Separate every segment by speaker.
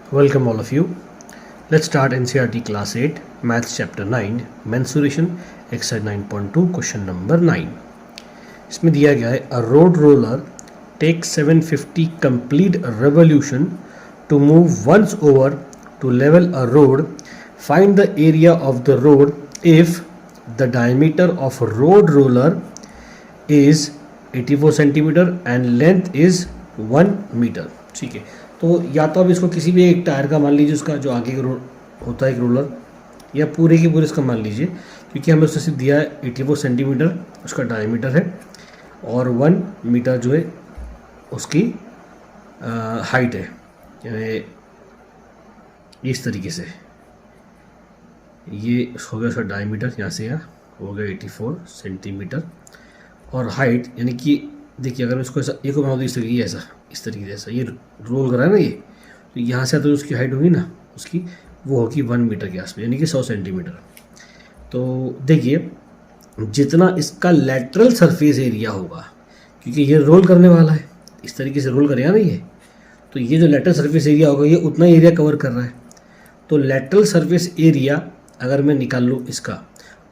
Speaker 1: Welcome all of you. Let's start NCERT Class 8, Maths Chapter 9, Mensuration, Exercise 9.2, Question number 9. इसमें दिया गया है a road roller takes 750 complete revolution to move once over to level a road. Find the area of the road if the diameter of road roller is 84 centimetre and length is 1 metre. ठीक है, तो या तो अब इसको किसी भी एक टायर का मान लीजिए, उसका जो आगे का होता है एक रोलर, या पूरे की पूरे इसका मान लीजिए, क्योंकि हमें उससे सिर्फ दिया है 84 सेंटीमीटर उसका डायमीटर है और 1 मीटर जो है उसकी हाइट है. यानी इस तरीके से ये हो गया उसका डायमीटर, यहाँ से यहाँ हो गया 84 सेंटीमीटर और हाइट, यानी कि देखिए अगर मैं इसको ऐसा एक बना दूँ इस तरीके ऐसा इस तरीके से ऐसा ये रोल करा है ना, ये तो यहाँ से तो उसकी हाइट होगी ना उसकी, वो होगी 1 मीटर के आसपास, यानी कि 100 सेंटीमीटर. तो देखिए जितना इसका लैटरल सरफेस एरिया होगा, क्योंकि ये रोल करने वाला है, इस तरीके से रोल करेगा ना ये, तो ये जो लैटरल सरफेस एरिया होगा ये उतना एरिया कवर कर रहा है. तो लैटरल सरफेस एरिया अगर मैं निकाल लूँ इसका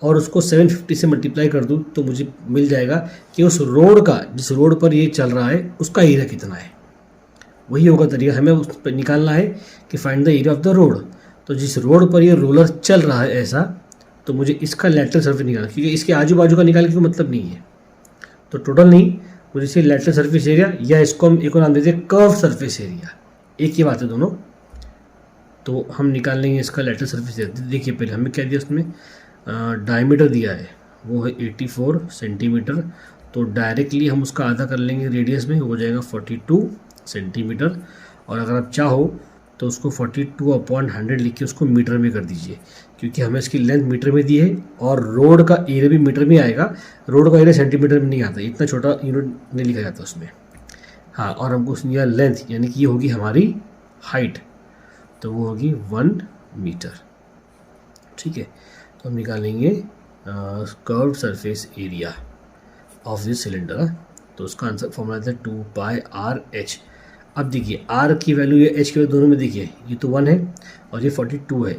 Speaker 1: और उसको 750 से मल्टीप्लाई कर दूँ तो मुझे मिल जाएगा कि उस रोड का, जिस रोड पर ये चल रहा है उसका एरिया कितना है. वही होगा तरीका, हमें उस पर निकालना है कि find the area of the road. तो जिस रोड पर ये रोलर चल रहा है ऐसा, तो मुझे इसका लैटरल सरफेस निकालना, क्योंकि इसके आजू बाजू का निकालने का मतलब नहीं है. तो टोटल नहीं, मुझे इसे लैटरल सरफेस एरिया, या इसको हम एक और नाम देते हैं कर्व सरफेस एरिया, एक ही बात है दोनों. तो हम निकाल लेंगे इसका लैटरल सरफेस एरिया. देखिए पहले हमें क्या दिया, उसमें डायमीटर दिया है वो है 84 सेंटीमीटर. तो डायरेक्टली हम उसका आधा कर लेंगे रेडियस में, हो जाएगा 42 सेंटीमीटर. और अगर आप चाहो तो उसको 42/100 लिख के उसको मीटर में कर दीजिए, क्योंकि हमें इसकी लेंथ मीटर में दी है और रोड का एरिया भी मीटर में आएगा. रोड का एरिया सेंटीमीटर में नहीं आता, इतना छोटा यूनिट नहीं लिखा जाता उसमें. हाँ, और हमको उसमें लेंथ यानी कि ये होगी हमारी हाइट, तो वो होगी 1 मीटर. ठीक है, तो हम निकालेंगे curve surface area of this cylinder. तो उसका आंसर फॉर्मूला है 2πr/h. अब देखिए r की वैल्यू या h की वैल्यू दोनों में देखिए, ये तो 1 है और ये 42 है,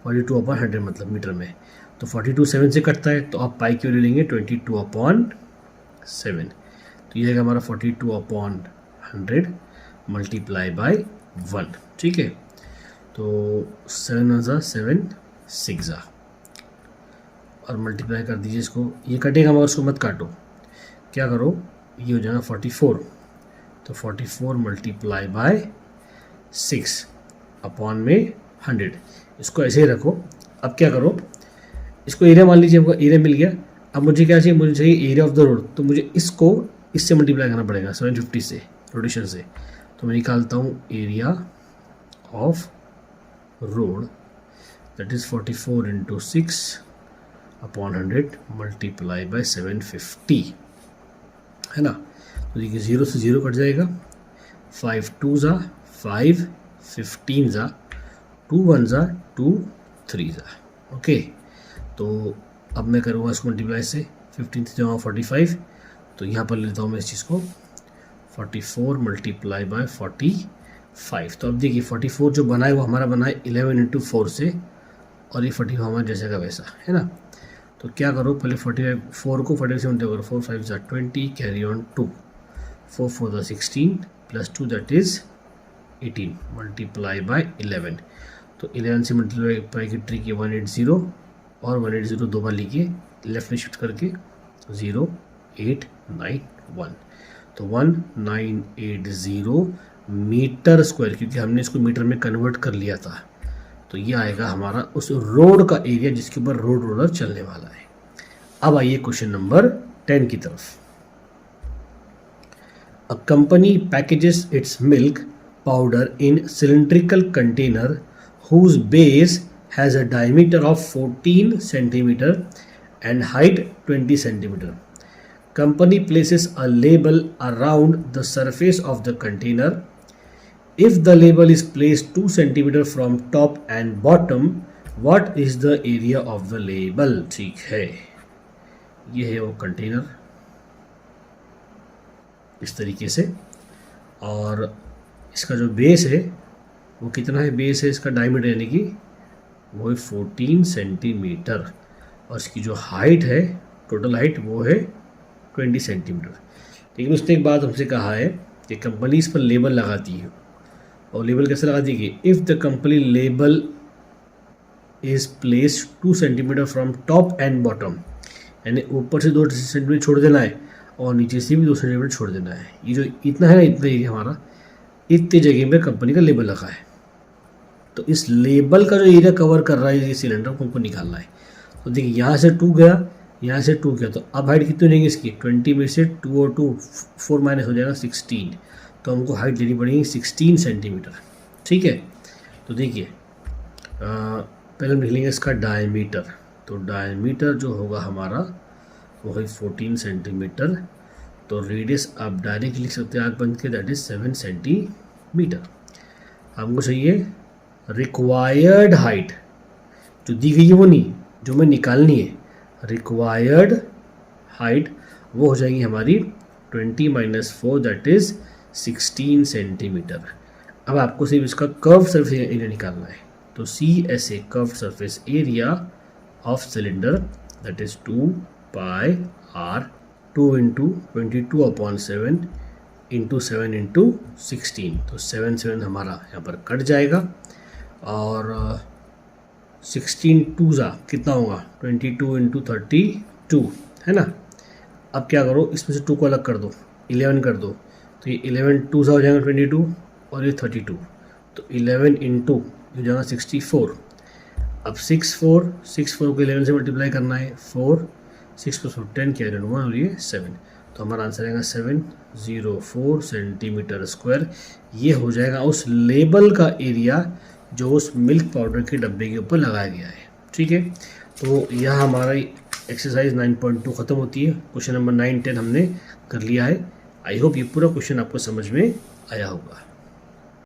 Speaker 1: 42/100 मतलब मीटर में. तो 42 7 से कटता है, तो आप पाई की वैल्यू लेंगे 22/7. तो ये है हमारा 42/100 मल्टीप्लाई बाय 1. ठीक है, तो 7 7 6 और मल्टीप्लाई कर दीजिए इसको, ये कटेगा मगर उसको मत काटो, क्या करो, ये हो जाएगा 44. तो 44 मल्टीप्लाई बाय 6 अपॉन में 100. इसको ऐसे ही रखो. अब क्या करो, इसको एरिया मान लीजिए, हमको एरिया मिल गया. अब मुझे क्या चाहिए, मुझे चाहिए एरिया ऑफ द रोड. तो मुझे इसको इससे मल्टीप्लाई करना पड़ेगा 750 से, रोटेशन से. तो मैं निकालता हूँ area of road, that is 44 × 6 upon 100 multiply by 750, है ना. तो देखिए 0 से 0 कट जाएगा, 5 2 ज़ा 5, 15 ज़ा 2 1 ज़ा 2 3 ज़ा. ओके, तो अब मैं करूँगा इसको मल्टीप्लाई से, 15 से जाऊँगा 45. तो यहाँ पर लेता हूँ मैं इस चीज़ को 44 मल्टीप्लाई बाय 45. तो अब देखिए 44 जो बना है वो हमारा बना है 11 × 4 से, और ये 45 हमारा जैसे का वैसा है ना. तो क्या करो, पहले 44 को 45 से मल्टीप्लाई करो, 4 5 ज़ा 20, कैरी ऑन 2, 4 4 ज़ा 16 plus 2 that is 18 multiply by 11. तो 11 से मल्टीप्लाई की ट्रिक है 180 और 180 दो बार लिखिए, लेफ्ट में शिफ्ट करके 0891. तो 1980 मीटर स्क्वायर, क्योंकि हमने इसको मीटर में कन्वर्ट कर लिया था. तो ये आएगा हमारा उस रोड का एरिया जिसके ऊपर रोड रोलर चलने वाला है. अब आइए क्वेश्चन नंबर 10 की तरफ. A company packages it's milk powder in cylindrical container whose base has a diameter of 14 centimeter and height 20 centimeter. Company places a label around the surface of the container. If the label is placed 2 centimeter from top and bottom, what is the area of the label? ठीक है, ये है वो container इस तरीके से, और इसका जो बेस है वो कितना है, बेस है इसका डायमीटर यानी कि वो है 14 सेंटीमीटर, और इसकी जो हाइट है, टोटल हाइट, वो है 20 सेंटीमीटर। लेकिन उसने एक बात हमसे कहा है कि कंपनी इस पर लेबल लगाती है, और लेबल कैसे लगाती है कि if the company label is placed 2 centimetre from top and bottom, यानी ऊपर से 2 सेंटीमीटर छोड़ देना है और नीचे से भी 2 सेंटीमीटर छोड़ देना है। ये जो इतना है ना, इतना एरिया हमारा, इतनी जगह पे कंपनी का लेबल लगा है। तो इस लेबल का जो एरिया कवर कर रहा है ये सिलेंडर को हमको निकालना है। तो देखिए यहाँ से 2 गया, यहाँ से 2 गया, तो अब हाइट कितनी रहेगी इसकी, 20 में से 2 और 2 4 माइनस हो जाएगा 16। तो हमको हाइट लेनी पड़ेगी 16 सेंटीमीटर। ठीक है, तो देखिए पहले हम लिख लेंगे इसका डायमीटर। तो डायमीटर जो होगा हमारा वो है 14 सेंटीमीटर। तो रेडियस आप डायरेक्ट लिख सकते हैं आँख बंद के, दैट इज़ 7 सेंटीमीटर। हमको चाहिए रिक्वायर्ड हाइट, जो दी गई है वो नहीं, जो हमें निकालनी है। रिक्वायर्ड हाइट वो हो जाएगी हमारी 20 माइनस 4 दैट इज़ 16 सेंटीमीटर। अब आपको सिर्फ इसका कर्व सरफेस एरिया निकालना है। तो C S A curve surface area of cylinder that is 2 pi r, 2 into 22/7 into 7 into 16। तो 7 हमारा यहाँ पर कट जाएगा, और 16 2 ज़ा कितना होगा, 22 इंटू 32 है ना। अब क्या करो, इसमें से 2 को अलग कर दो, 11 कर दो, तो ये 11 2 ज़ा हो जाएगा 22 और ये 32। तो 11 इंटू हो जाएगा 64। अब 6 4 को 11 से मल्टीप्लाई करना है, 4 6 + 4 10 क्या 1 और ये 7। तो हमारा आंसर आएगा 704 सेंटीमीटर स्क्वायर। ये हो जाएगा उस लेबल का एरिया जो उस मिल्क पाउडर के डब्बे के ऊपर लगाया गया है। ठीक है, तो यह हमारा एक्सरसाइज 9.2 ख़त्म होती है। क्वेश्चन नंबर 9 10 हमने कर लिया है। आई होप ये पूरा क्वेश्चन आपको समझ में आया होगा।